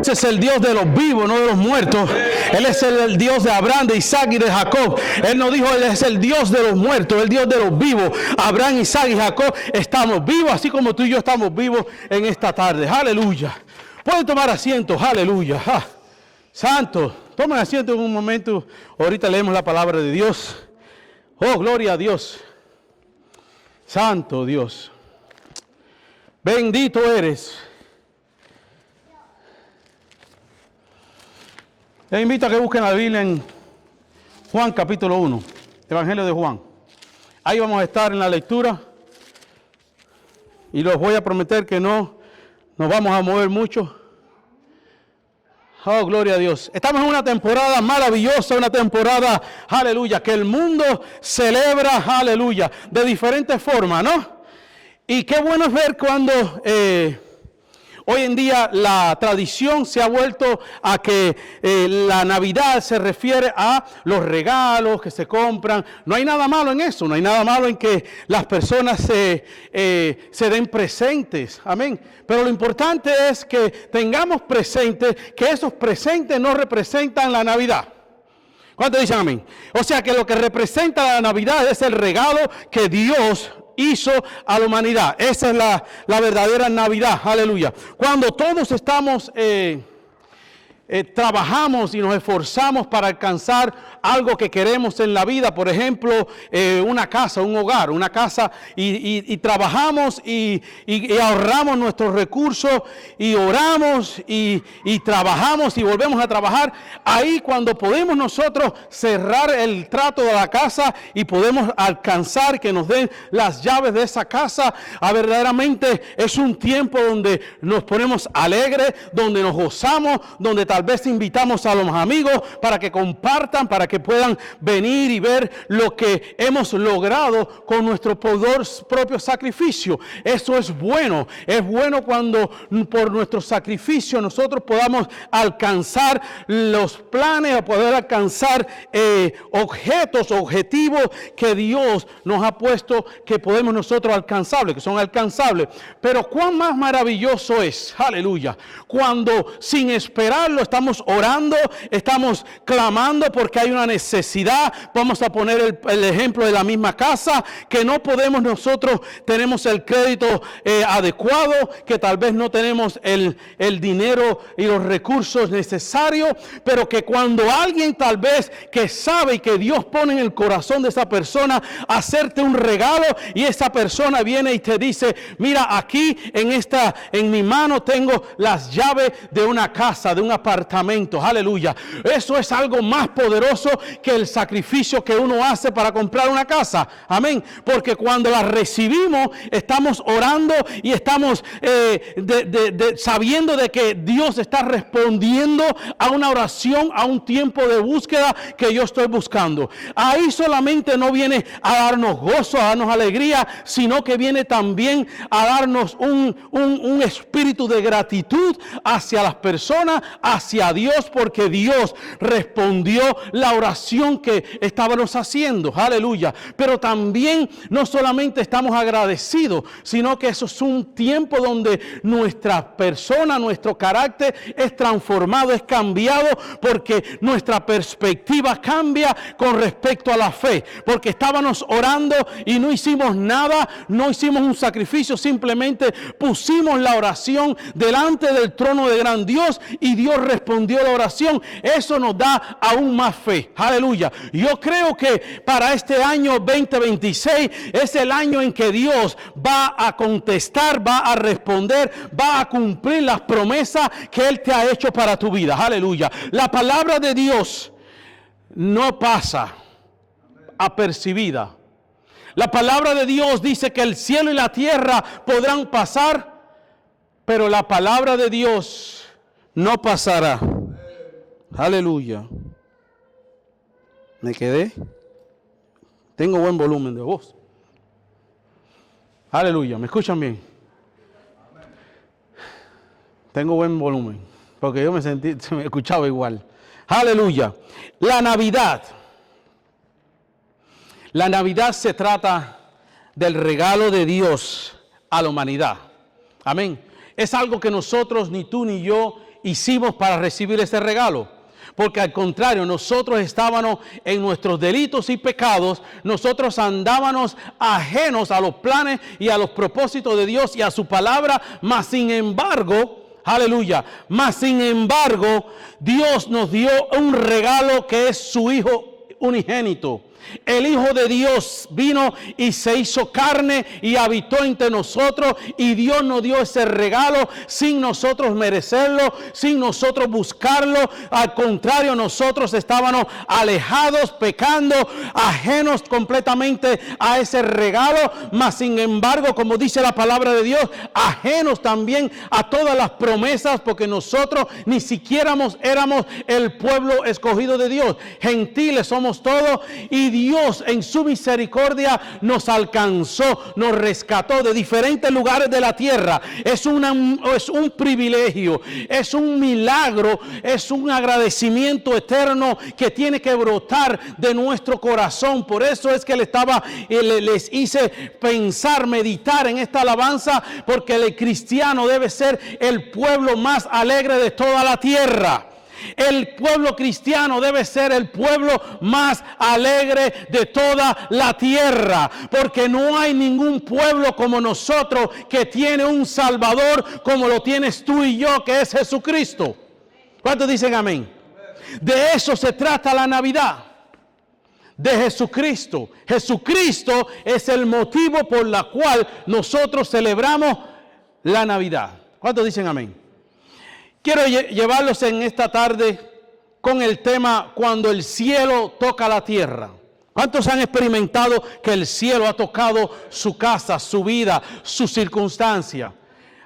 Ese es el Dios de los vivos, no de los muertos. Él es el Dios de Abraham, de Isaac y de Jacob. Él nos dijo, Él es el Dios de los muertos, el Dios de los vivos. Abraham, Isaac y Jacob estamos vivos, así como tú y yo estamos vivos en esta tarde. Aleluya. Pueden tomar asiento, aleluya. Santo, tomen asiento en un momento. Ahorita leemos la palabra de Dios. Oh, gloria a Dios. Santo Dios. Bendito eres. Les invito a que busquen la Biblia en Juan capítulo 1, Evangelio de Juan. Ahí vamos a estar en la lectura y les voy a prometer que no nos vamos a mover mucho. Oh, gloria a Dios. Estamos en una temporada maravillosa, una temporada, aleluya, que el mundo celebra, aleluya, de diferentes formas, ¿no? Y qué bueno es ver cuando hoy en día la tradición se ha vuelto a que la Navidad se refiere a los regalos que se compran. No hay nada malo en eso, no hay nada malo en que las personas se den presentes, amén. Pero lo importante es que tengamos presente que esos presentes no representan la Navidad. ¿Cuántos dicen amén? O sea que lo que representa la Navidad es el regalo que Dios hizo a la humanidad. Esa es la verdadera Navidad, aleluya. Cuando todos estamos trabajamos y nos esforzamos para alcanzar algo que queremos en la vida, por ejemplo, una casa, un hogar, una casa, y trabajamos y ahorramos nuestros recursos y oramos y trabajamos y volvemos a trabajar. Ahí cuando podemos nosotros cerrar el trato de la casa y podemos alcanzar que nos den las llaves de esa casa, verdaderamente es un tiempo donde nos ponemos alegres, donde nos gozamos, donde tal vez invitamos a los amigos para que compartan, para que puedan venir y ver lo que hemos logrado con nuestro propio sacrificio. Eso es bueno cuando por nuestro sacrificio nosotros podamos alcanzar los planes, o poder alcanzar objetivos que Dios nos ha puesto, que podemos nosotros alcanzables, que son alcanzables. Pero cuán más maravilloso es, aleluya, cuando sin esperarlo estamos orando, estamos clamando porque hay una necesidad. Vamos a poner el ejemplo de la misma casa, que no podemos nosotros, tenemos el crédito adecuado, que tal vez no tenemos el dinero y los recursos necesarios, pero que cuando alguien tal vez que sabe y que Dios pone en el corazón de esa persona hacerte un regalo, y esa persona viene y te dice, mira, aquí en mi mano tengo las llaves de una casa, de un apartamento. Aleluya. Eso es algo más poderoso que el sacrificio que uno hace para comprar una casa. Amén. Porque cuando la recibimos, estamos orando y estamos sabiendo de que Dios está respondiendo a una oración, a un tiempo de búsqueda que yo estoy buscando. Ahí solamente no viene a darnos gozo, a darnos alegría, sino que viene también a darnos un espíritu de gratitud hacia las personas, hacia Dios, porque Dios respondió la oración que estábamos haciendo, aleluya. Pero también no solamente estamos agradecidos, sino que eso es un tiempo donde nuestra persona, nuestro carácter es transformado, es cambiado, porque nuestra perspectiva cambia con respecto a la fe, porque estábamos orando y no hicimos nada, no hicimos un sacrificio, simplemente pusimos la oración delante del trono de gran Dios y Dios respondió la oración. Eso nos da aún más fe, aleluya. Yo creo que para este año 2026 es el año en que Dios va a contestar, va a responder, va a cumplir las promesas que Él te ha hecho para tu vida, aleluya. La palabra de Dios no pasa apercibida. La palabra de Dios dice que el cielo y la tierra podrán pasar, pero la palabra de Dios no pasará. Aleluya. ¿Me quedé? Tengo buen volumen de voz. Aleluya. ¿Me escuchan bien? Tengo buen volumen, porque yo se me escuchaba igual. Aleluya. La Navidad. La Navidad se trata del regalo de Dios a la humanidad. Amén. Es algo que nosotros, ni tú ni yo, hicimos para recibir ese regalo. Porque al contrario, nosotros estábamos en nuestros delitos y pecados, nosotros andábamos ajenos a los planes y a los propósitos de Dios y a su palabra, mas sin embargo, aleluya, mas sin embargo, Dios nos dio un regalo que es su Hijo unigénito. El Hijo de Dios vino y se hizo carne y habitó entre nosotros, y Dios nos dio ese regalo sin nosotros merecerlo, sin nosotros buscarlo. Al contrario, nosotros estábamos alejados, pecando, ajenos completamente a ese regalo, mas sin embargo, como dice la palabra de Dios, ajenos también a todas las promesas, porque nosotros ni siquiera éramos el pueblo escogido de Dios. Gentiles somos todos, y Dios en su misericordia nos alcanzó, nos rescató de diferentes lugares de la tierra. Es un privilegio, es un milagro, es un agradecimiento eterno que tiene que brotar de nuestro corazón. Por eso es que les hice pensar, meditar en esta alabanza, porque el cristiano debe ser el pueblo más alegre de toda la tierra. El pueblo cristiano debe ser el pueblo más alegre de toda la tierra, porque no hay ningún pueblo como nosotros que tiene un Salvador como lo tienes tú y yo, que es Jesucristo. ¿Cuántos dicen amén? De eso se trata la Navidad, de Jesucristo. Jesucristo es el motivo por la cual nosotros celebramos la Navidad. ¿Cuántos dicen amén? Quiero llevarlos en esta tarde con el tema cuando el cielo toca la tierra. ¿Cuántos han experimentado que el cielo ha tocado su casa, su vida, su circunstancia?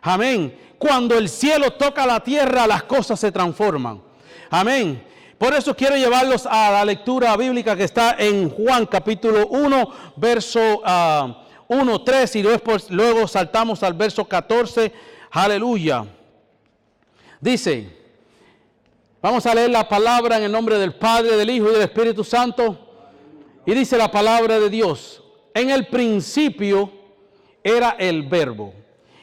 Amén. Cuando el cielo toca la tierra, las cosas se transforman. Amén. Por eso quiero llevarlos a la lectura bíblica que está en Juan capítulo 1, verso 1, 3, y luego saltamos al verso 14. Aleluya. Dice, vamos a leer la palabra en el nombre del Padre, del Hijo y del Espíritu Santo. Y dice la palabra de Dios: en el principio era el Verbo,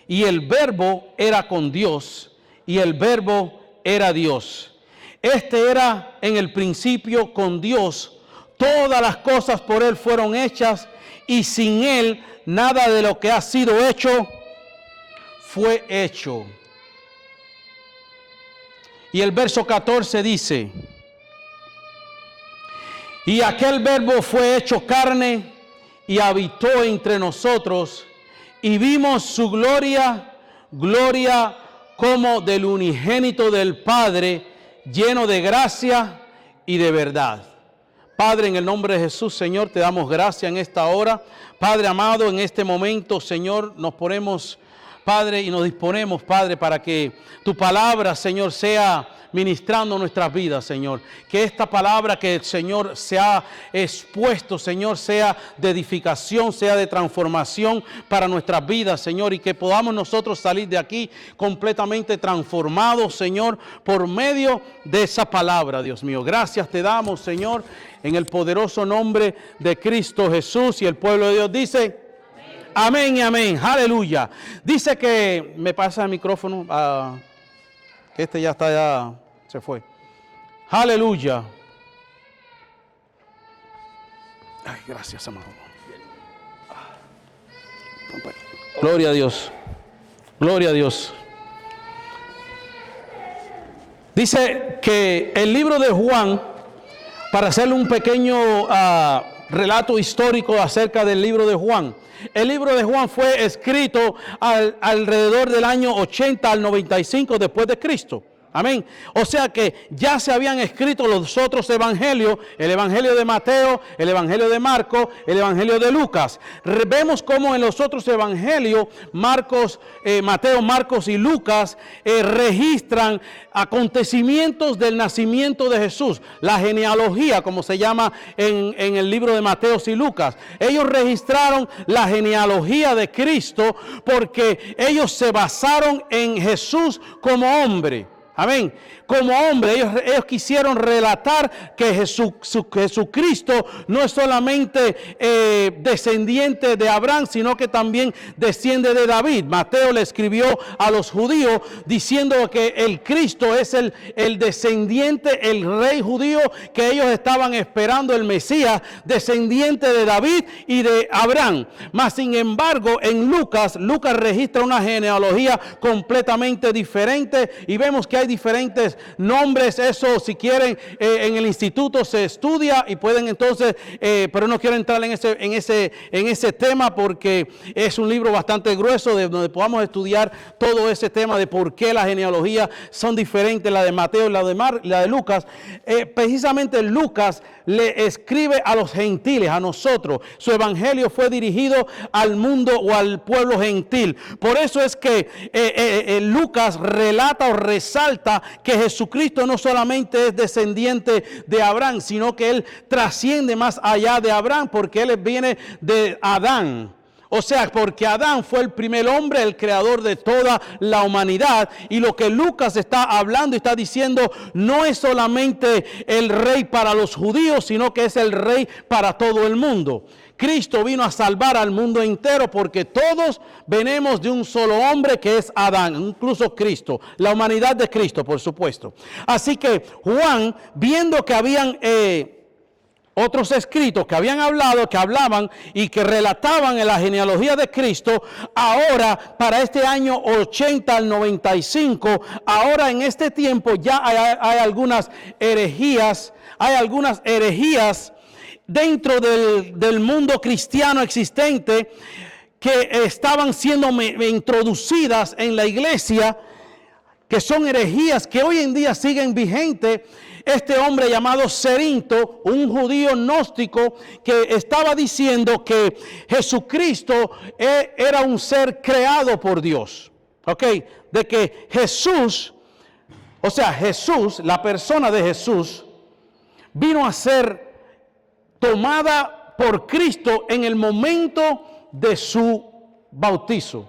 y el Verbo era con Dios, y el Verbo era Dios. Este era en el principio con Dios. Todas las cosas por Él fueron hechas, y sin Él nada de lo que ha sido hecho fue hecho. Y el verso 14 dice: y aquel Verbo fue hecho carne y habitó entre nosotros, y vimos su gloria, gloria como del unigénito del Padre, lleno de gracia y de verdad. Padre, en el nombre de Jesús, Señor, te damos gracias en esta hora. Padre amado, en este momento, Señor, nos ponemos, Padre, y nos disponemos, Padre, para que tu palabra, Señor, sea ministrando nuestras vidas, Señor. Que esta palabra que el Señor se ha expuesto, Señor, sea de edificación, sea de transformación para nuestras vidas, Señor. Y que podamos nosotros salir de aquí completamente transformados, Señor, por medio de esa palabra, Dios mío. Gracias te damos, Señor, en el poderoso nombre de Cristo Jesús. Y el pueblo de Dios dice: amén y amén. Aleluya. Dice que, me pasa el micrófono, que este ya se fue. Aleluya. Ay, gracias, amado. Gloria a Dios. Gloria a Dios. Dice que el libro de Juan, para hacerle un pequeño relato histórico acerca del libro de Juan. El libro de Juan fue escrito alrededor del año 80 al 95 después de Cristo. Amén. O sea que ya se habían escrito los otros evangelios, el evangelio de Mateo, el evangelio de Marcos, el evangelio de Lucas. Vemos cómo en los otros evangelios, Mateo, Marcos y Lucas registran acontecimientos del nacimiento de Jesús, la genealogía, como se llama en el libro de Mateo y Lucas. Ellos registraron la genealogía de Cristo porque ellos se basaron en Jesús como hombre. Amén. Como hombre, ellos quisieron relatar que Jesucristo no es solamente descendiente de Abraham, sino que también desciende de David. Mateo le escribió a los judíos diciendo que el Cristo es el descendiente, el rey judío que ellos estaban esperando, el Mesías, descendiente de David y de Abraham. Mas sin embargo, en Lucas registra una genealogía completamente diferente y vemos que hay diferentes nombres. Eso, si quieren, en el instituto se estudia y pueden entonces, pero no quiero entrar en ese tema porque es un libro bastante grueso de donde podamos estudiar todo ese tema de por qué las genealogías son diferentes, la de Mateo y la de Lucas. Precisamente Lucas le escribe a los gentiles, a nosotros. Su evangelio fue dirigido al mundo o al pueblo gentil. Por eso es que Lucas relata o resalta que Jesucristo no solamente es descendiente de Abraham, sino que él trasciende más allá de Abraham, porque él viene de Adán. O sea, porque Adán fue el primer hombre, el creador de toda la humanidad. Y lo que Lucas está hablando y está diciendo no es solamente el rey para los judíos, sino que es el rey para todo el mundo. Cristo vino a salvar al mundo entero porque todos venimos de un solo hombre que es Adán, incluso Cristo, la humanidad de Cristo, por supuesto. Así que Juan, viendo que habían otros escritos que habían hablado, que hablaban y que relataban en la genealogía de Cristo, ahora para este año 80 al 95, ahora en este tiempo ya hay algunas herejías, dentro del mundo cristiano existente que estaban siendo introducidas en la iglesia, que son herejías que hoy en día siguen vigentes. Este hombre llamado Cerinto, un judío gnóstico, que estaba diciendo que Jesucristo era un ser creado por Dios. ¿Ok? De que Jesús, o sea, Jesús, la persona de Jesús, vino a ser tomada por Cristo en el momento de su bautizo.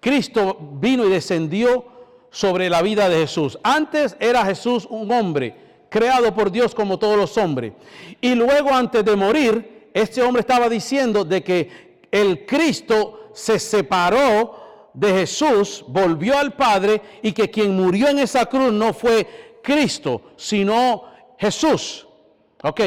Cristo vino y descendió sobre la vida de Jesús. Antes era Jesús un hombre creado por Dios como todos los hombres. Y luego, antes de morir, este hombre estaba diciendo de que el Cristo se separó de Jesús, volvió al Padre, y que quien murió en esa cruz no fue Cristo, sino Jesús. Ok.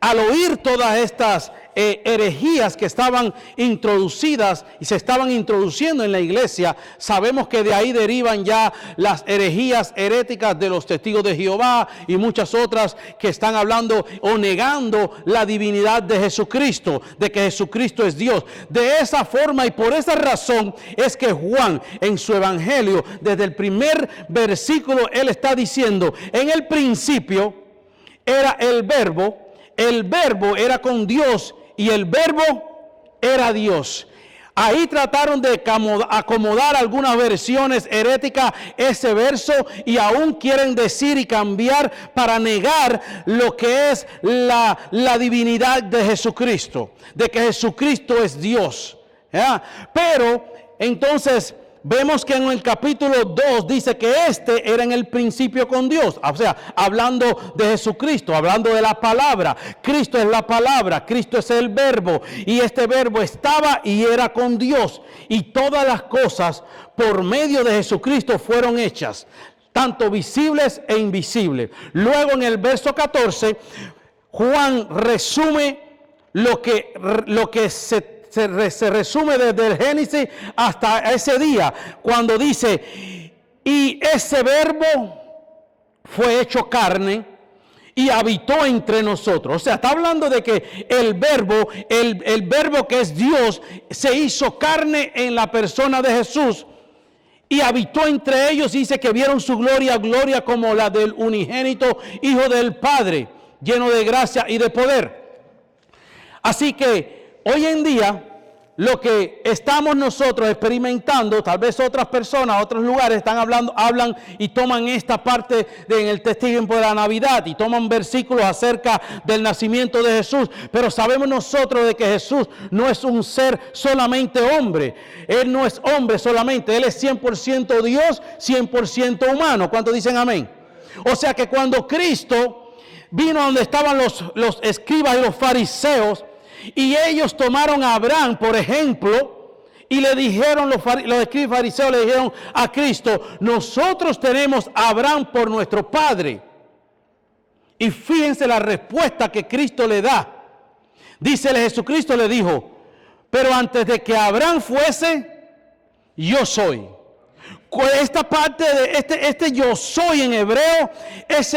Al oír todas estas herejías que estaban introducidas y se estaban introduciendo en la iglesia, sabemos que de ahí derivan ya las herejías heréticas de los testigos de Jehová y muchas otras que están hablando o negando la divinidad de Jesucristo, de que Jesucristo es Dios. De esa forma y por esa razón es que Juan en su evangelio, desde el primer versículo, él está diciendo: en el principio era el verbo era con Dios y el verbo era Dios. Ahí trataron de acomodar algunas versiones heréticas ese verso y aún quieren decir y cambiar para negar lo que es la divinidad de Jesucristo, de que Jesucristo es Dios. ¿Ya? Pero entonces vemos que en el capítulo 2 dice que este era en el principio con Dios. O sea, hablando de Jesucristo, hablando de la palabra. Cristo es la palabra, Cristo es el verbo. Y este verbo estaba y era con Dios. Y todas las cosas por medio de Jesucristo fueron hechas, tanto visibles e invisibles. Luego en el verso 14, Juan resume lo que se resume desde el Génesis hasta ese día, cuando dice: y ese verbo fue hecho carne y habitó entre nosotros. O sea, está hablando de que el verbo que es Dios, se hizo carne en la persona de Jesús y habitó entre ellos. Dice que vieron su gloria como la del unigénito Hijo del Padre, lleno de gracia y de poder. Así que hoy en día lo que estamos nosotros experimentando, tal vez otras personas, otros lugares están hablan y toman esta parte en el tiempo de la Navidad y toman versículos acerca del nacimiento de Jesús, pero sabemos nosotros de que Jesús no es un ser solamente hombre, Él no es hombre solamente, Él es 100% Dios, 100% humano. ¿Cuántos dicen amén? O sea que cuando Cristo vino donde estaban los escribas y los fariseos, y ellos tomaron a Abraham, por ejemplo, y le dijeron, los escribas fariseos le dijeron a Cristo, nosotros tenemos a Abraham por nuestro padre. Y fíjense la respuesta que Cristo le da. Dícele, Jesucristo le dijo, pero antes de que Abraham fuese, yo soy. Esta parte de este yo soy en hebreo es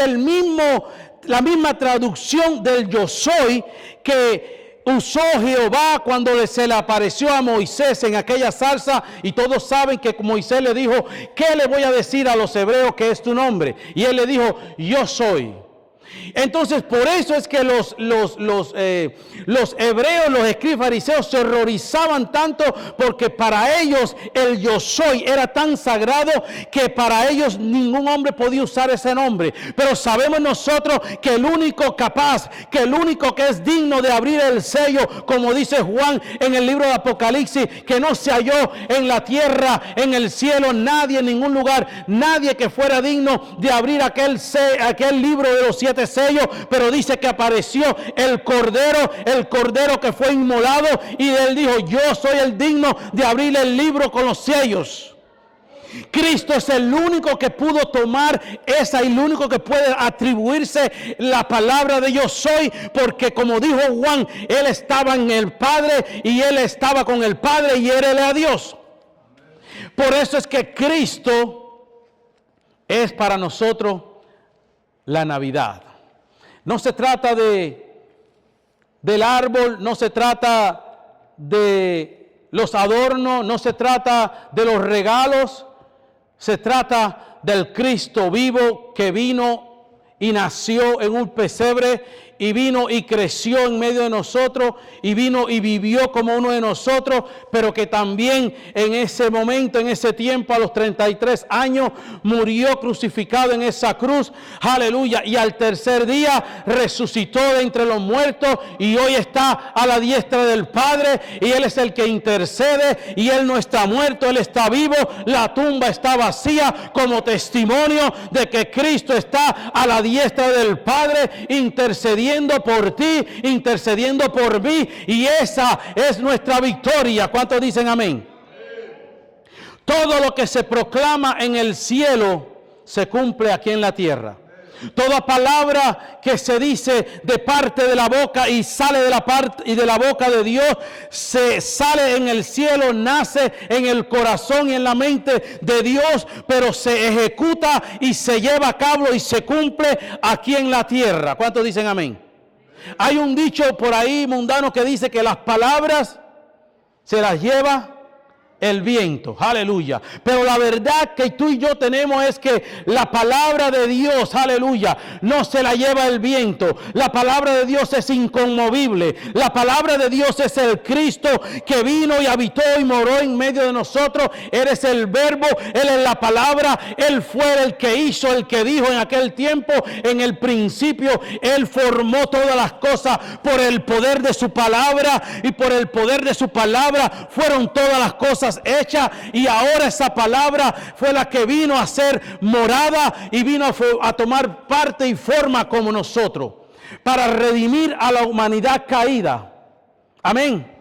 la misma traducción del yo soy que usó Jehová cuando se le apareció a Moisés en aquella zarza, y todos saben que Moisés le dijo, ¿qué le voy a decir a los hebreos que es tu nombre? Y él le dijo, yo soy. Entonces, por eso es que los hebreos, los escribas fariseos se horrorizaban tanto, porque para ellos el yo soy era tan sagrado que para ellos ningún hombre podía usar ese nombre. Pero sabemos nosotros que el único capaz, que el único que es digno de abrir el sello, como dice Juan en el libro de Apocalipsis, que no se halló en la tierra, en el cielo, nadie, en ningún lugar, nadie que fuera digno de abrir aquel libro de los 7 sellos, pero dice que apareció el cordero que fue inmolado, y él dijo, yo soy el digno de abrir el libro con los sellos. Cristo es el único que pudo tomar esa, y el único que puede atribuirse la palabra de yo soy, porque como dijo Juan, él estaba en el Padre y él estaba con el Padre y él era Dios. Por eso es que Cristo es para nosotros la Navidad. No se trata del árbol, no se trata de los adornos, no se trata de los regalos, se trata del Cristo vivo que vino y nació en un pesebre, y vino y creció en medio de nosotros, y vino y vivió como uno de nosotros, pero que también en ese momento, en ese tiempo, a los 33 años, murió crucificado en esa cruz, aleluya, y al tercer día resucitó de entre los muertos, y hoy está a la diestra del Padre, y Él es el que intercede, y Él no está muerto, Él está vivo. La tumba está vacía como testimonio de que Cristo está a la diestra del Padre, intercediendo por ti, intercediendo por mí, y esa es nuestra victoria. ¿Cuántos dicen amén? Todo lo que se proclama en el cielo se cumple aquí en la tierra. Toda palabra que se dice de parte de la boca y sale de la parte y de la boca de Dios, se sale en el cielo, nace en el corazón y en la mente de Dios, pero se ejecuta y se lleva a cabo y se cumple aquí en la tierra. ¿Cuántos dicen amén? Hay un dicho por ahí mundano que dice que las palabras se las lleva el viento, aleluya. Pero la verdad que tú y yo tenemos es que la palabra de Dios, aleluya, no se la lleva el viento. La palabra de Dios es inconmovible. La palabra de Dios es el Cristo que vino y habitó y moró en medio de nosotros. Él es el verbo, Él es la palabra. Él fue el que hizo, el que dijo en aquel tiempo, en el principio. Él formó todas las cosas por el poder de su palabra, y por el poder de su palabra fueron todas las cosas hecha, y ahora esa palabra fue la que vino a ser morada y vino a tomar parte y forma como nosotros, para redimir a la humanidad caída. Amén.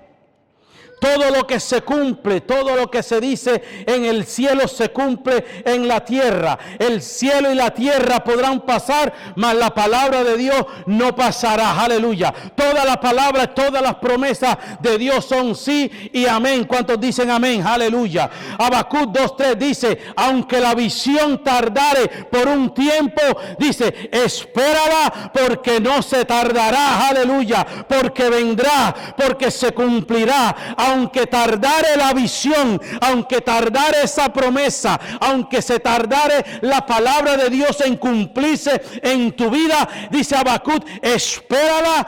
Todo lo que se cumple, todo lo que se dice en el cielo se cumple en la tierra. El cielo y la tierra podrán pasar, mas la palabra de Dios no pasará. Aleluya. Todas las palabras, todas las promesas de Dios son sí y amén. ¿Cuántos dicen amén? Aleluya. Habacuc 2:3 dice, aunque la visión tardare por un tiempo, dice, espérala porque no se tardará. Aleluya. Porque vendrá, porque se cumplirá. aunque tardare la visión, aunque tardare esa promesa, aunque se tardare la palabra de Dios en cumplirse en tu vida, dice Habacuc, espérala,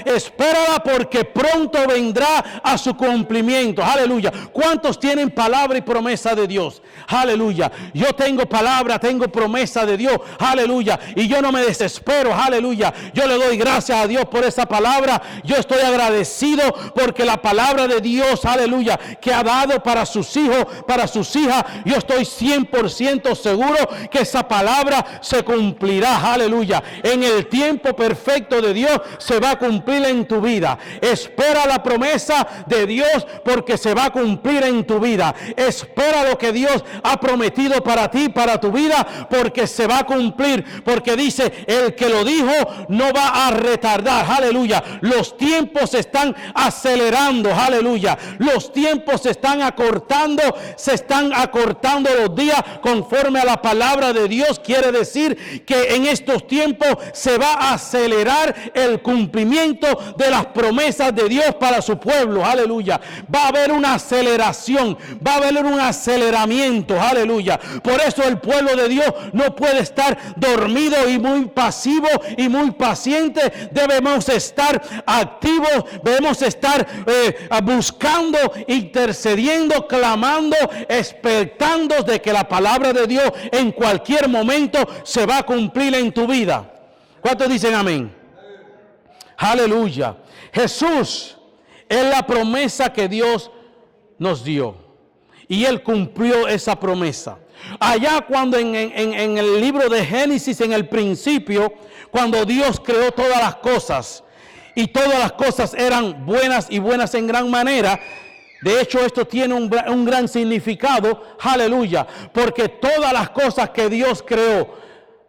espérala, porque pronto vendrá a su cumplimiento. Aleluya. ¿Cuántos tienen palabra y promesa de Dios? Aleluya. Yo tengo palabra, tengo promesa de Dios. Aleluya. Y yo no me desespero. Aleluya. Yo le doy gracias a Dios por esa palabra. Yo estoy agradecido porque la palabra de Dios, aleluya, que ha dado para sus hijos, para sus hijas, yo estoy 100% seguro que esa palabra se cumplirá. Aleluya. En el tiempo perfecto de Dios se va a cumplir en tu vida. Espera la promesa de Dios porque se va a cumplir en tu vida. Espera lo que Dios ha prometido para ti, para tu vida, porque se va a cumplir. Porque dice, el que lo dijo no va a retardar. Aleluya. Los tiempos se están acelerando. Aleluya. Los tiempos se están acortando los días conforme a la palabra de Dios. Quiere decir que en estos tiempos se va a acelerar el cumplimiento de las promesas de Dios para su pueblo. Aleluya. Va a haber una aceleración, va a haber un aceleramiento. Aleluya. Por eso el pueblo de Dios no puede estar dormido y muy pasivo y muy paciente. Debemos estar activos, debemos estar buscando, intercediendo, clamando, expectando de que la palabra de Dios en cualquier momento se va a cumplir en tu vida. ¿Cuántos dicen amén? Aleluya. Jesús es la promesa que Dios nos dio. Y Él cumplió esa promesa. Allá cuando en el libro de Génesis, en el principio, cuando Dios creó todas las cosas, y todas las cosas eran buenas y buenas en gran manera. De hecho, esto tiene un gran significado. Aleluya. Porque todas las cosas que Dios creó,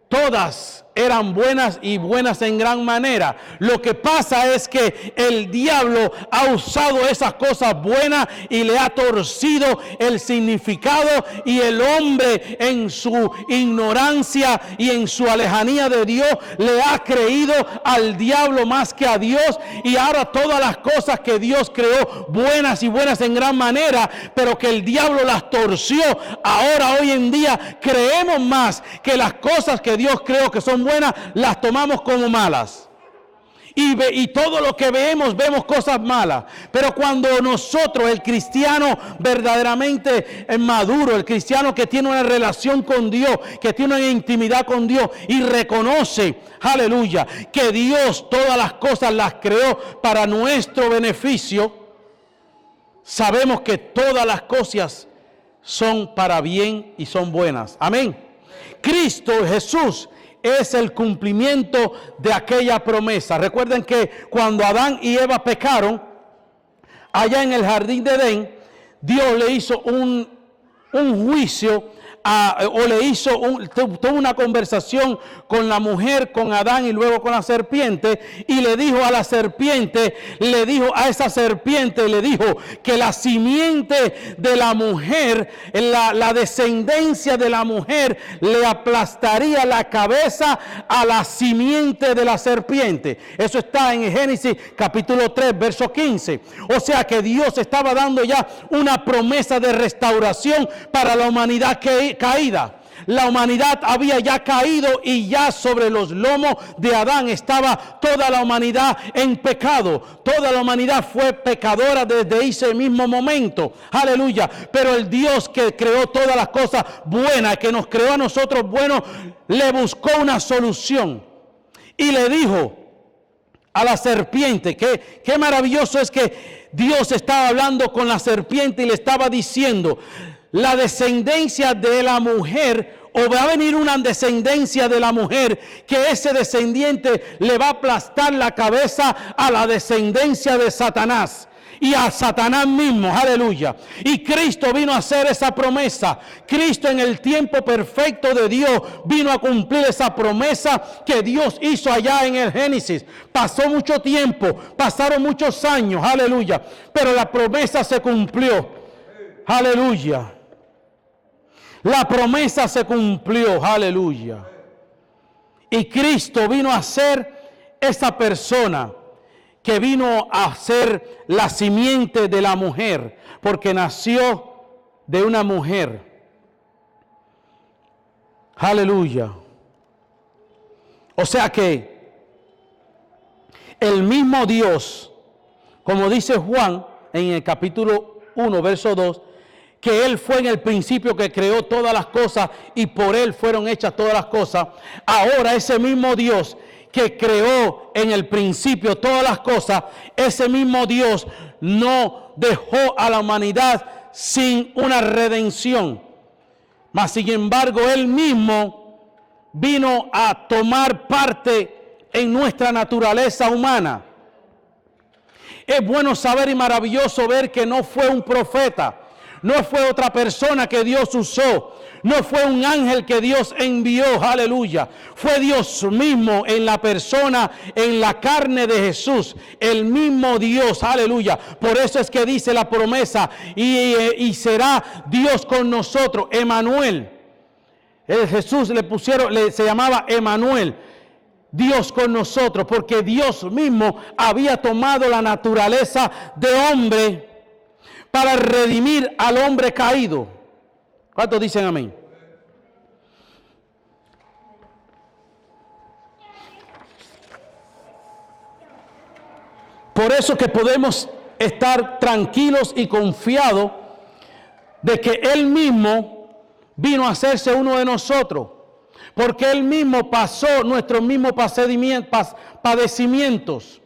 todas eran buenas y buenas en gran manera. Lo que pasa es que el diablo ha usado esas cosas buenas y le ha torcido el significado, y el hombre en su ignorancia y en su alejanía de Dios le ha creído al diablo más que a Dios, y ahora todas las cosas que Dios creó buenas y buenas en gran manera, pero que el diablo las torció, ahora hoy en día creemos más que las cosas que Dios creó que son buenas, las tomamos como malas. Y todo lo que vemos cosas malas. Pero cuando nosotros, el cristiano verdaderamente maduro, el cristiano que tiene una relación con Dios, que tiene una intimidad con Dios y reconoce, aleluya, que Dios todas las cosas las creó para nuestro beneficio, sabemos que todas las cosas son para bien y son buenas. Amén. Cristo Jesús es el cumplimiento de aquella promesa. Recuerden que cuando Adán y Eva pecaron, allá en el jardín de Edén, Dios le hizo un juicio, tuvo una conversación con la mujer, con Adán y luego con la serpiente, y le dijo a la serpiente, le dijo que la simiente de la mujer, la descendencia de la mujer le aplastaría la cabeza a la simiente de la serpiente. Eso está en Génesis capítulo 3, verso 15. O sea que Dios estaba dando ya una promesa de restauración para la humanidad caída. La humanidad había ya caído y ya sobre los lomos de Adán estaba toda la humanidad en pecado. Toda la humanidad fue pecadora desde ese mismo momento. Aleluya. Pero el Dios que creó todas las cosas buenas, que nos creó a nosotros buenos, le buscó una solución. Y le dijo a la serpiente, qué maravilloso es que Dios estaba hablando con la serpiente y le estaba diciendo: la descendencia de la mujer, o va a venir una descendencia de la mujer, que ese descendiente le va a aplastar la cabeza a la descendencia de Satanás y a Satanás mismo. Aleluya. Y Cristo vino a hacer esa promesa. Cristo, en el tiempo perfecto de Dios, vino a cumplir esa promesa que Dios hizo allá en el Génesis. Pasó mucho tiempo, pasaron muchos años, aleluya, pero la promesa se cumplió. Aleluya. La promesa se cumplió, aleluya. Y Cristo vino a ser esa persona que vino a ser la simiente de la mujer, porque nació de una mujer. Aleluya. O sea que el mismo Dios, como dice Juan en el capítulo 1, verso 2, que Él fue en el principio que creó todas las cosas y por Él fueron hechas todas las cosas. Ahora ese mismo Dios que creó en el principio todas las cosas, ese mismo Dios no dejó a la humanidad sin una redención. Mas sin embargo, Él mismo vino a tomar parte en nuestra naturaleza humana. Es bueno saber y maravilloso ver que no fue un profeta, no fue otra persona que Dios usó, no fue un ángel que Dios envió, aleluya. Fue Dios mismo en la persona, en la carne de Jesús, el mismo Dios, aleluya. Por eso es que dice la promesa, y será Dios con nosotros, Emanuel. Jesús se llamaba Emanuel, Dios con nosotros, porque Dios mismo había tomado la naturaleza de hombre para redimir al hombre caído. ¿Cuántos dicen amén? Por eso que podemos estar tranquilos y confiados de que Él mismo vino a hacerse uno de nosotros, porque Él mismo pasó nuestros mismos padecimientos,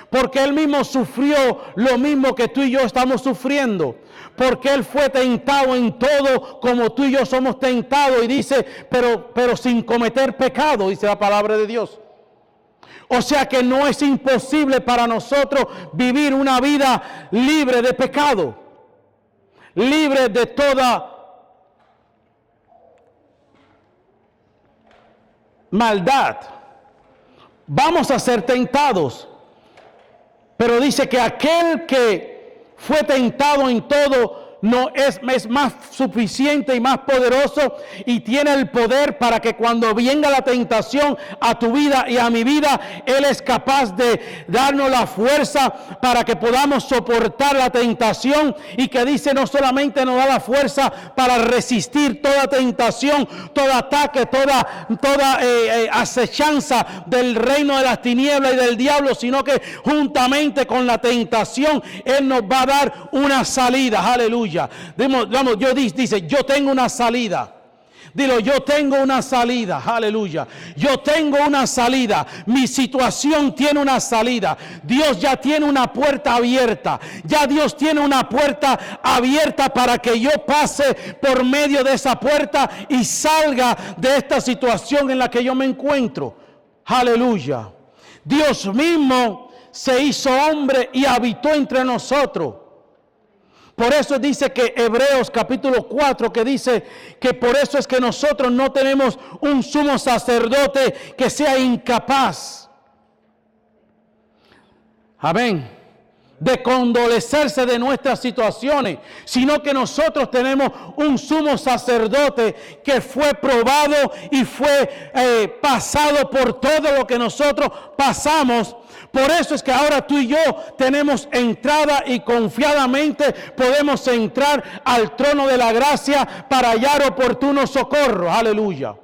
porque Él mismo sufrió lo mismo que tú y yo estamos sufriendo, porque Él fue tentado en todo como tú y yo somos tentados, y dice, pero sin cometer pecado, dice la palabra de Dios. O sea que no es imposible para nosotros vivir una vida libre de pecado, libre de toda maldad. Vamos a ser tentados, pero dice que aquel que fue tentado en todo no es más suficiente y más poderoso y tiene el poder para que cuando venga la tentación a tu vida y a mi vida, Él es capaz de darnos la fuerza para que podamos soportar la tentación, y que dice no solamente nos da la fuerza para resistir toda tentación, todo ataque, toda acechanza del reino de las tinieblas y del diablo, sino que juntamente con la tentación Él nos va a dar una salida. Aleluya. Vamos, dice, yo tengo una salida. Dilo, yo tengo una salida, aleluya. Yo tengo una salida. Mi situación tiene una salida. Dios ya tiene una puerta abierta. Ya Dios tiene una puerta abierta para que yo pase por medio de esa puerta y salga de esta situación en la que yo me encuentro. Aleluya. Dios mismo se hizo hombre y habitó entre nosotros. Por eso dice que Hebreos capítulo 4, que dice que por eso es que nosotros no tenemos un sumo sacerdote que sea incapaz, amén, de condolecerse de nuestras situaciones, sino que nosotros tenemos un sumo sacerdote que fue probado y fue pasado por todo lo que nosotros pasamos. Por eso es que ahora tú y yo tenemos entrada y confiadamente podemos entrar al trono de la gracia para hallar oportuno socorro. Aleluya.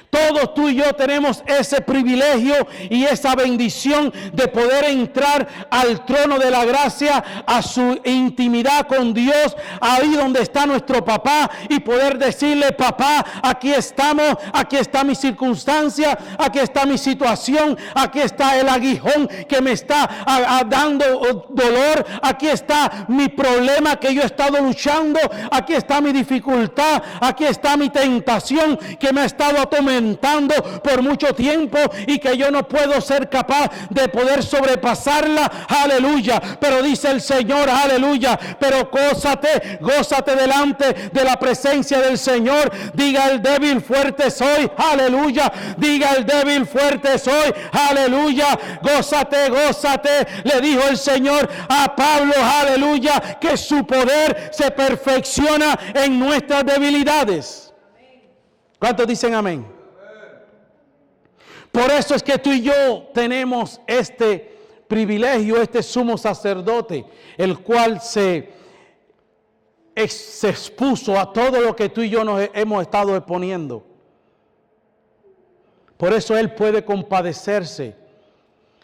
Todos tú y yo tenemos ese privilegio y esa bendición de poder entrar al trono de la gracia, a su intimidad con Dios, ahí donde está nuestro papá, y poder decirle: papá, aquí estamos, aquí está mi circunstancia, aquí está mi situación, aquí está el aguijón que me está dando dolor, aquí está mi problema que yo he estado luchando, aquí está mi dificultad, aquí está mi tentación que me ha estado atormentando por mucho tiempo y que yo no puedo ser capaz de poder sobrepasarla. Aleluya. Pero dice el Señor, aleluya, pero gózate delante de la presencia del Señor. Diga el débil, fuerte soy. Aleluya. Diga el débil, fuerte soy. Aleluya. Gózate. Le dijo el Señor a Pablo, aleluya, que su poder se perfecciona en nuestras debilidades. ¿Cuántos dicen amén? Por eso es que tú y yo tenemos este privilegio, este sumo sacerdote, el cual se expuso a todo lo que tú y yo nos hemos estado exponiendo. Por eso Él puede compadecerse.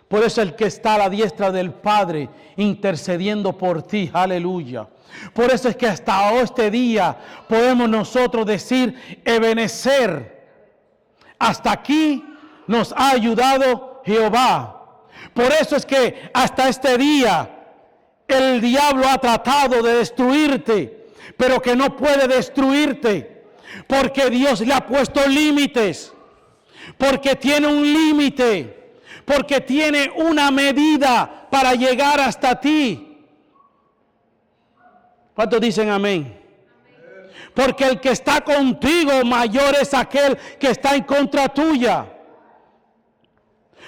Por eso el que está a la diestra del Padre intercediendo por ti. Aleluya. Por eso es que hasta este día podemos nosotros decir, Ebenezer, hasta aquí nos ha ayudado Jehová. Por eso es que hasta este día el diablo ha tratado de destruirte, pero que no puede destruirte, porque Dios le ha puesto límites, porque tiene un límite, porque tiene una medida para llegar hasta ti. ¿Cuántos dicen amén? Porque el que está contigo mayor es aquel que está en contra tuya.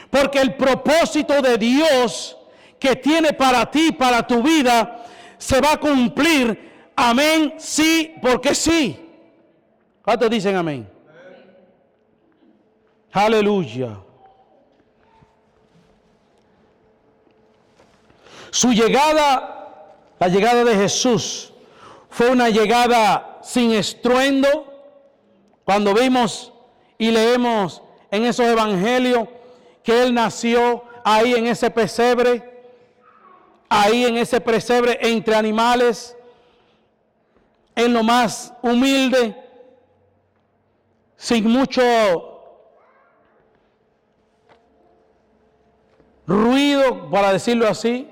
Porque el propósito de Dios que tiene para ti, para tu vida, se va a cumplir. Amén, sí, porque sí. ¿Cuántos dicen amén? Aleluya. Su llegada, la llegada de Jesús, fue una llegada sin estruendo. Cuando vimos y leemos en esos evangelios que Él nació ahí en ese pesebre, entre animales, en lo más humilde, sin mucho ruido, para decirlo así,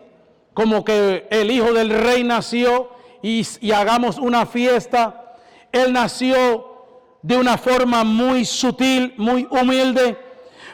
como que el hijo del rey nació y hagamos una fiesta. Él nació de una forma muy sutil, muy humilde,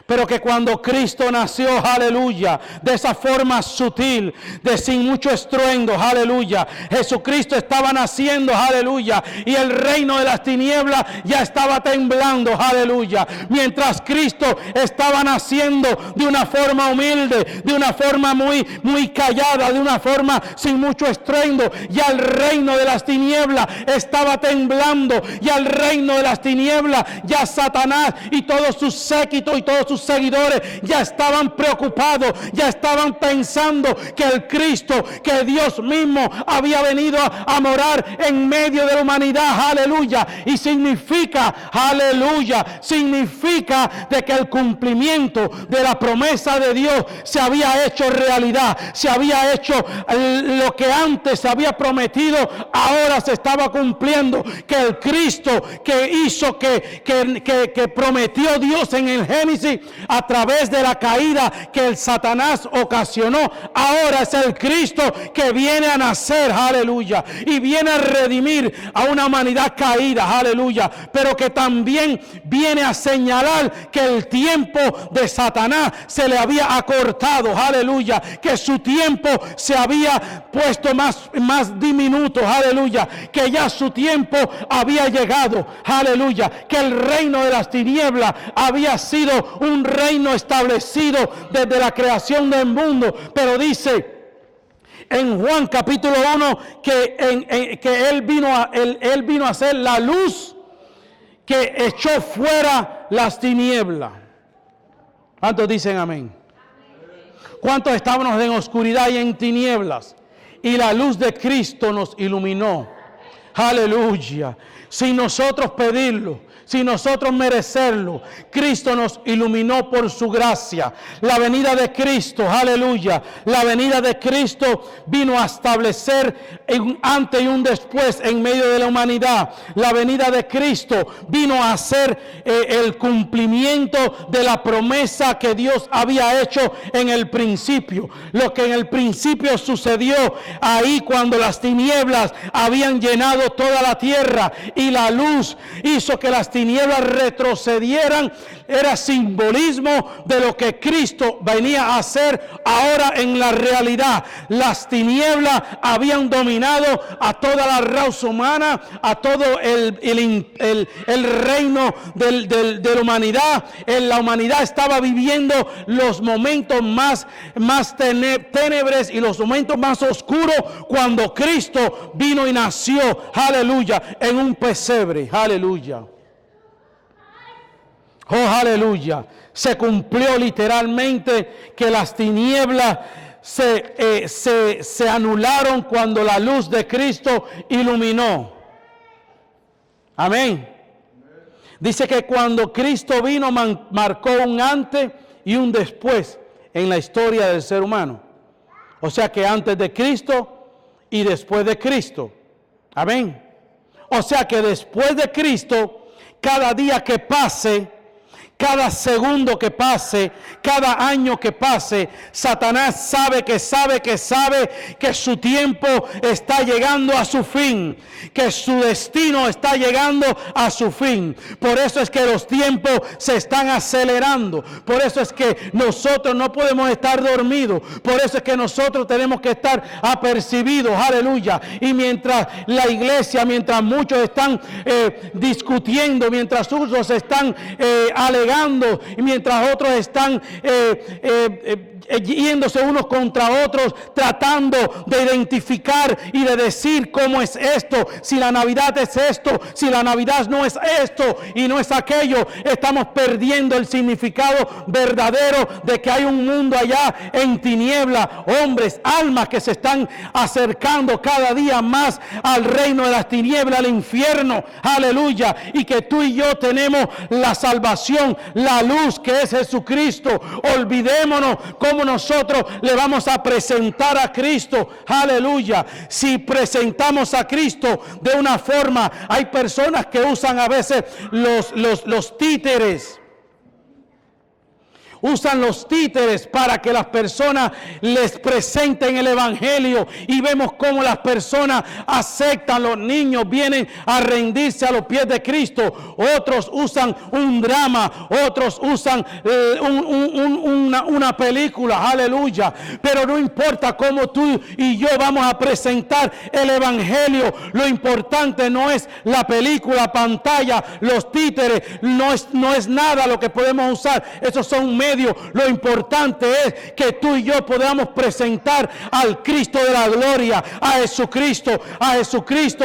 pero que cuando Cristo nació, aleluya, de esa forma sutil, de sin mucho estruendo, aleluya, Jesucristo estaba naciendo, aleluya, y el reino de las tinieblas ya estaba temblando, aleluya, mientras Cristo estaba naciendo de una forma humilde, de una forma muy callada, de una forma sin mucho estruendo, ya el reino de las tinieblas estaba temblando, ya el reino de las tinieblas, ya Satanás y todos sus séquitos y todos sus seguidores ya estaban preocupados, ya estaban pensando que el Cristo, que Dios mismo había venido a morar en medio de la humanidad, aleluya, y significa, aleluya, significa de que el cumplimiento de la promesa de Dios se había hecho realidad, se había hecho lo que antes se había prometido, ahora se estaba cumpliendo, que el Cristo que hizo, que prometió Dios en el Génesis, a través de la caída que el Satanás ocasionó, ahora es el Cristo que viene a nacer, aleluya, y viene a redimir a una humanidad caída, aleluya, pero que también viene a señalar que el tiempo de Satanás se le había acortado, aleluya, que su tiempo se había puesto más diminuto, aleluya, que ya su tiempo había llegado, aleluya, que el reino de las tinieblas había sido un reino establecido desde la creación del mundo, pero dice en Juan capítulo 1 que Él vino a ser la luz que echó fuera las tinieblas. ¿Cuántos dicen amén? ¿Cuántos estábamos en oscuridad y en tinieblas? Y la luz de Cristo nos iluminó. Aleluya. Sin nosotros pedirlo, sin nosotros merecerlo, Cristo nos iluminó por su gracia. La venida de Cristo, aleluya, la venida de Cristo vino a establecer un antes y un después en medio de la humanidad. La venida de Cristo vino a hacer el cumplimiento de la promesa que Dios había hecho en el principio. Lo que en el principio sucedió ahí cuando las tinieblas habían llenado toda la tierra y la luz hizo que las tinieblas retrocedieran, era simbolismo de lo que Cristo venía a hacer ahora en la realidad. Las tinieblas habían dominado a toda la raza humana, a todo el reino de la humanidad. La humanidad estaba viviendo los momentos más tenebres y los momentos más oscuros cuando Cristo vino y nació, aleluya, en un pesebre, aleluya. Oh, aleluya. Se cumplió literalmente que las tinieblas se anularon cuando la luz de Cristo iluminó. Amén. Dice que cuando Cristo vino marcó un antes y un después en la historia del ser humano. O sea que antes de Cristo y después de Cristo. Amén. O sea que después de Cristo, cada día que pase, cada segundo que pase, cada año que pase, Satanás sabe que su tiempo está llegando a su fin, que su destino está llegando a su fin. Por eso es que los tiempos se están acelerando. Por eso es que nosotros no podemos estar dormidos. Por eso es que nosotros tenemos que estar apercibidos. Aleluya. Y mientras la iglesia, mientras muchos están discutiendo, mientras otros están alegando, y mientras otros están yéndose unos contra otros, tratando de identificar y de decir cómo es esto, si la Navidad es esto, si la Navidad no es esto y no es aquello, estamos perdiendo el significado verdadero de que hay un mundo allá en tiniebla, hombres, almas que se están acercando cada día más al reino de las tinieblas, al infierno, aleluya, y que tú y yo tenemos la salvación, la luz que es Jesucristo. Olvidémonos cómo nosotros le vamos a presentar a Cristo, aleluya. Si presentamos a Cristo de una forma, hay personas que usan a veces los títeres. Usan los títeres para que las personas les presenten el evangelio, y vemos cómo las personas aceptan. Los niños vienen a rendirse a los pies de Cristo. Otros usan un drama, otros usan una película, aleluya. Pero no importa cómo tú y yo vamos a presentar el evangelio, lo importante no es la película, pantalla, los títeres, no es nada lo que podemos usar. Esos son medios. Lo importante es que tú y yo podamos presentar al Cristo de la gloria, a Jesucristo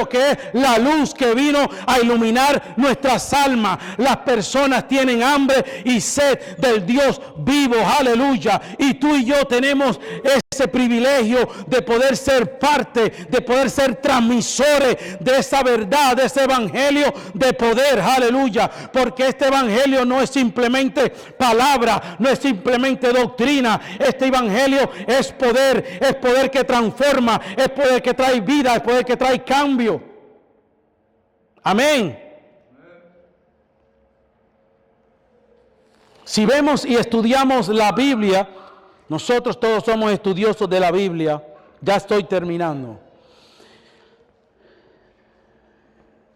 que es la luz que vino a iluminar nuestras almas. Las personas tienen hambre y sed del Dios vivo, aleluya, y tú y yo tenemos ese privilegio de poder ser parte, de poder ser transmisores de esa verdad, de ese evangelio de poder, aleluya, porque este evangelio no es simplemente palabra, no es simplemente doctrina. Este evangelio es poder que transforma, es poder que trae vida, es poder que trae cambio. Amén. Si vemos y estudiamos la Biblia, nosotros todos somos estudiosos de la Biblia. Ya estoy terminando.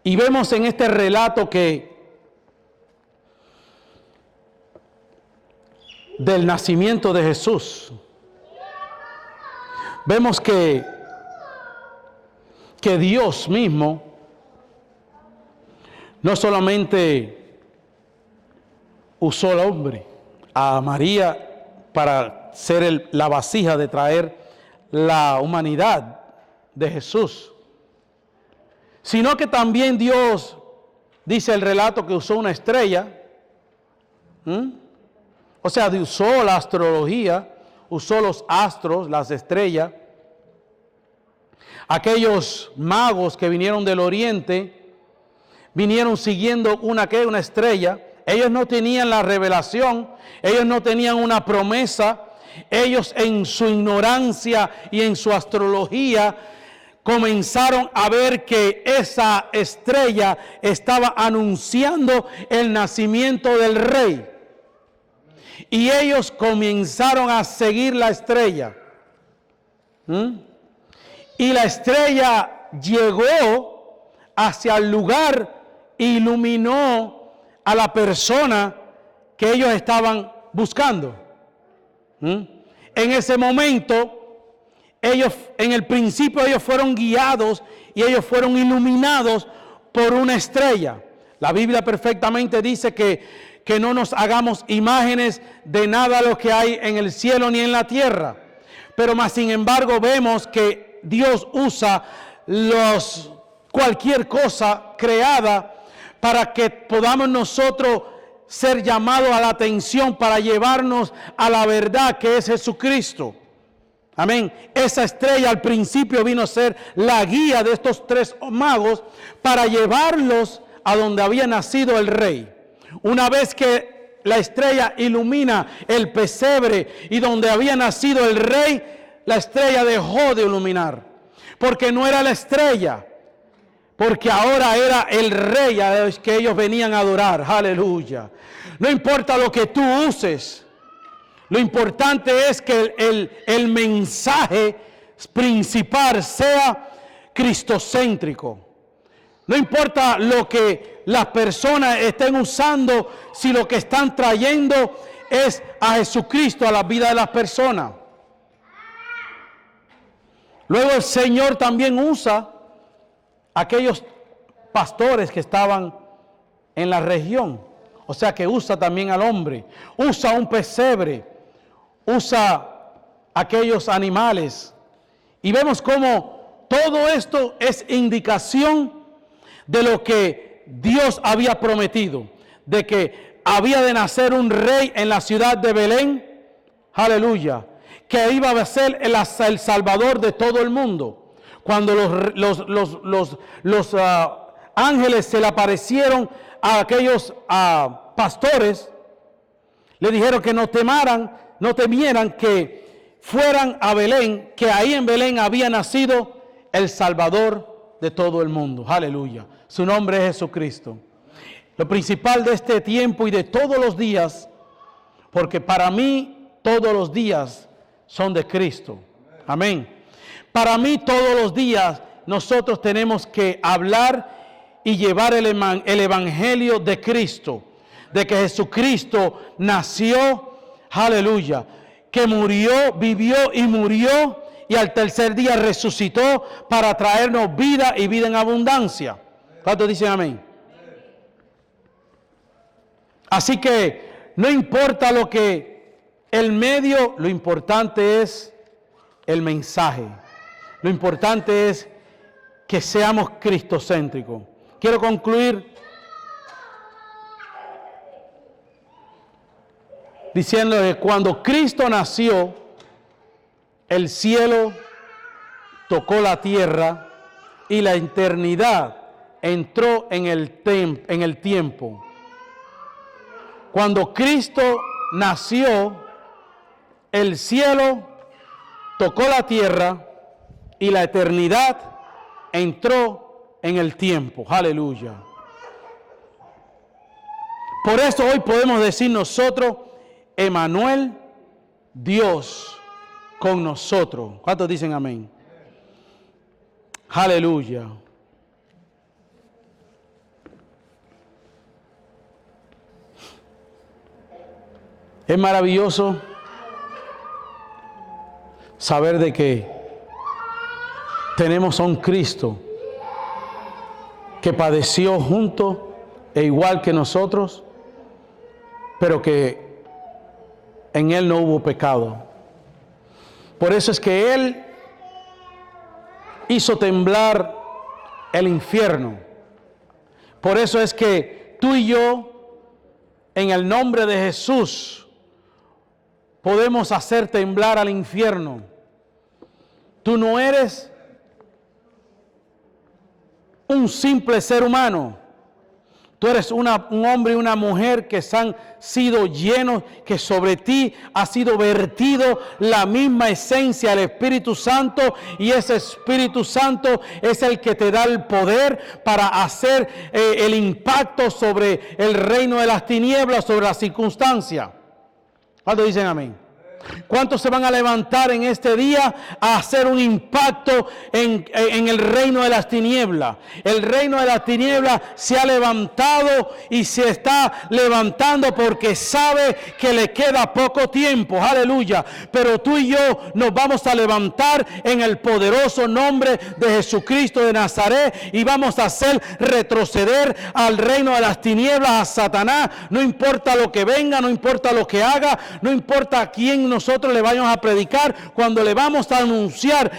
Y vemos en este relato que del nacimiento de Jesús, vemos que Dios mismo no solamente usó al hombre, a María, para ser la vasija de traer la humanidad de Jesús, sino que también Dios, dice el relato, que usó una estrella. O sea, usó la astrología, usó los astros, las estrellas. Aquellos magos que vinieron del oriente, vinieron siguiendo una estrella. Ellos no tenían la revelación, ellos no tenían una promesa. Ellos, en su ignorancia y en su astrología, comenzaron a ver que esa estrella estaba anunciando el nacimiento del rey. Y ellos comenzaron a seguir la estrella. Y la estrella llegó hacia el lugar e iluminó a la persona que ellos estaban buscando. En ese momento, en el principio ellos fueron guiados y ellos fueron iluminados por una estrella. La Biblia perfectamente dice que no nos hagamos imágenes de nada lo que hay en el cielo ni en la tierra. Pero más sin embargo vemos que Dios usa cualquier cosa creada para que podamos nosotros ser llamado a la atención para llevarnos a la verdad que es Jesucristo. Amén. Esa estrella al principio vino a ser la guía de estos 3 magos para llevarlos a donde había nacido el rey. Una vez que la estrella ilumina el pesebre y donde había nacido el rey, la estrella dejó de iluminar. Porque no era la estrella, porque ahora era el rey a que ellos venían a adorar. Aleluya. No importa lo que tú uses, lo importante es que el mensaje principal sea cristocéntrico. No importa lo que las personas estén usando, si lo que están trayendo es a Jesucristo a la vida de las personas. Luego el Señor también usa aquellos pastores que estaban en la región. O sea que usa también al hombre. Usa un pesebre. Usa aquellos animales. Y vemos cómo todo esto es indicación de lo que Dios había prometido. De que había de nacer un rey en la ciudad de Belén. Aleluya. Que iba a ser el Salvador de todo el mundo. Cuando los ángeles se le aparecieron a aquellos pastores, le dijeron que no temieran, que fueran a Belén, que ahí en Belén había nacido el Salvador de todo el mundo. Aleluya. Su nombre es Jesucristo. Lo principal de este tiempo y de todos los días, porque para mí todos los días son de Cristo. Amén. Para mí todos los días nosotros tenemos que hablar y llevar el evangelio de Cristo. De que Jesucristo nació, aleluya, que murió, vivió y murió y al tercer día resucitó para traernos vida y vida en abundancia. ¿Cuántos dicen amén? Así que no importa lo que el medio, lo importante es el mensaje. Lo importante es que seamos cristocéntricos. Quiero concluir diciendo que cuando Cristo nació, el cielo tocó la tierra y la eternidad entró en el tiempo. Cuando Cristo nació, el cielo tocó la tierra y la eternidad entró en el tiempo. Aleluya. Por eso hoy podemos decir nosotros, Emmanuel, Dios con nosotros. ¿Cuántos dicen amén? Aleluya. Es maravilloso saber de que tenemos a un Cristo que padeció junto e igual que nosotros, pero que en Él no hubo pecado. Por eso es que Él hizo temblar el infierno. Por eso es que tú y yo, en el nombre de Jesús, podemos hacer temblar al infierno. Tú no eres un simple ser humano. Tú eres un hombre y una mujer que han sido llenos, que sobre ti ha sido vertido la misma esencia del Espíritu Santo, y ese Espíritu Santo es el que te da el poder para hacer el impacto sobre el reino de las tinieblas, sobre la circunstancia. ¿Cuántos dicen amén? ¿Cuántos se van a levantar en este día a hacer un impacto en el reino de las tinieblas? El reino de las tinieblas se ha levantado y se está levantando porque sabe que le queda poco tiempo. Aleluya. Pero tú y yo nos vamos a levantar en el poderoso nombre de Jesucristo de Nazaret y vamos a hacer retroceder al reino de las tinieblas, a Satanás. No importa lo que venga, no importa lo que haga, no importa a quién nosotros le vayamos a predicar, cuando le vamos a anunciar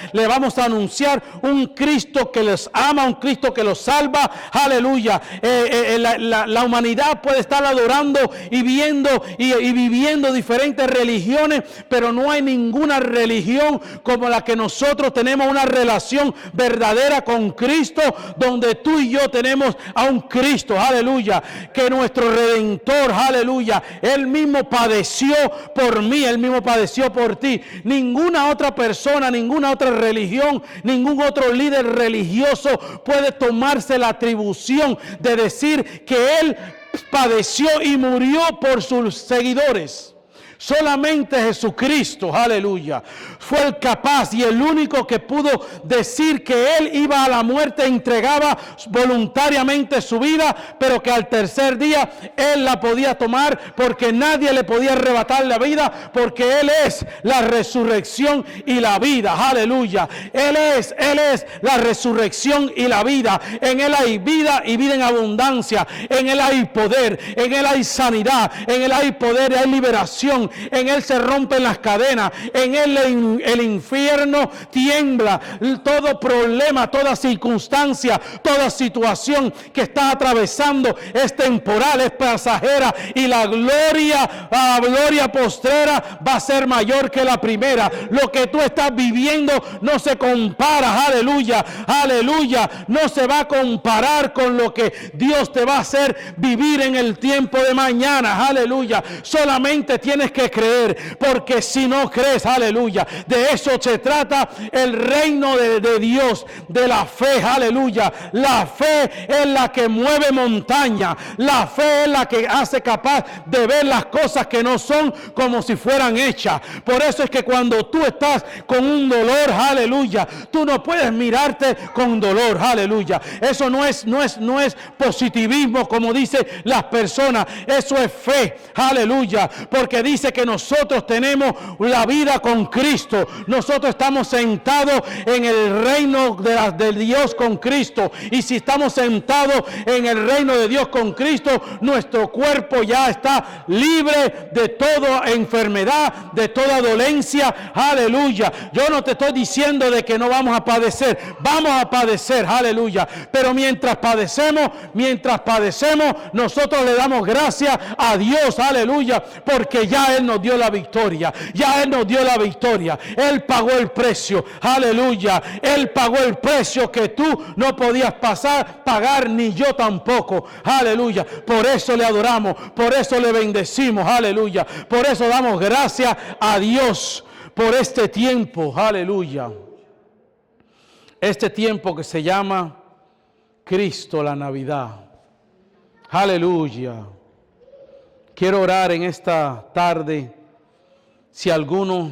un Cristo que les ama, un Cristo que los salva. Aleluya. La humanidad puede estar adorando y viendo y viviendo diferentes religiones, pero no hay ninguna religión como la que nosotros tenemos, una relación verdadera con Cristo, donde tú y yo tenemos a un Cristo, aleluya, que nuestro Redentor, aleluya, Él mismo padeció por mí, Él mismo padeció por ti. Ninguna otra persona, ninguna otra religión, ningún otro líder religioso puede tomarse la atribución de decir que Él padeció y murió por sus seguidores. Solamente Jesucristo, aleluya, fue el capaz y el único que pudo decir que Él iba a la muerte, entregaba voluntariamente su vida, pero que al tercer día Él la podía tomar, porque nadie le podía arrebatar la vida, porque Él es la resurrección y la vida, aleluya. Él es la resurrección y la vida. En Él hay vida y vida en abundancia. En Él hay poder, en Él hay sanidad, en Él hay poder y hay liberación. En Él se rompen las cadenas, en Él el infierno tiembla. Todo problema, toda circunstancia, toda situación que estás atravesando es temporal, es pasajera, y la gloria postrera va a ser mayor que la primera. Lo que tú estás viviendo no se compara, aleluya, aleluya, no se va a comparar con lo que Dios te va a hacer vivir en el tiempo de mañana, aleluya. Solamente tienes que creer, porque si no crees, aleluya, de eso se trata el reino de Dios, de la fe, aleluya. La fe es la que mueve montaña, la fe es la que hace capaz de ver las cosas que no son como si fueran hechas. Por eso es que cuando tú estás con un dolor, aleluya, tú no puedes mirarte con dolor, aleluya. Eso no es positivismo, como dicen las personas, eso es fe, aleluya, porque dice que nosotros tenemos la vida con Cristo. Nosotros estamos sentados en el reino de Dios con Cristo. Y si estamos sentados en el reino de Dios con Cristo, nuestro cuerpo ya está libre de toda enfermedad, de toda dolencia. Aleluya. Yo no te estoy diciendo de que no vamos a padecer. Vamos a padecer, aleluya. Pero mientras padecemos, nosotros le damos gracias a Dios, aleluya, porque ya Él nos dio la victoria. Ya Él nos dio la victoria. Él pagó el precio. Aleluya. Él pagó el precio que tú no podías pagar, ni yo tampoco. Aleluya. Por eso le adoramos. Por eso le bendecimos. Aleluya. Por eso damos gracias a Dios por este tiempo. Aleluya. Este tiempo que se llama Cristo, la Navidad. Aleluya. Quiero orar en esta tarde. Si alguno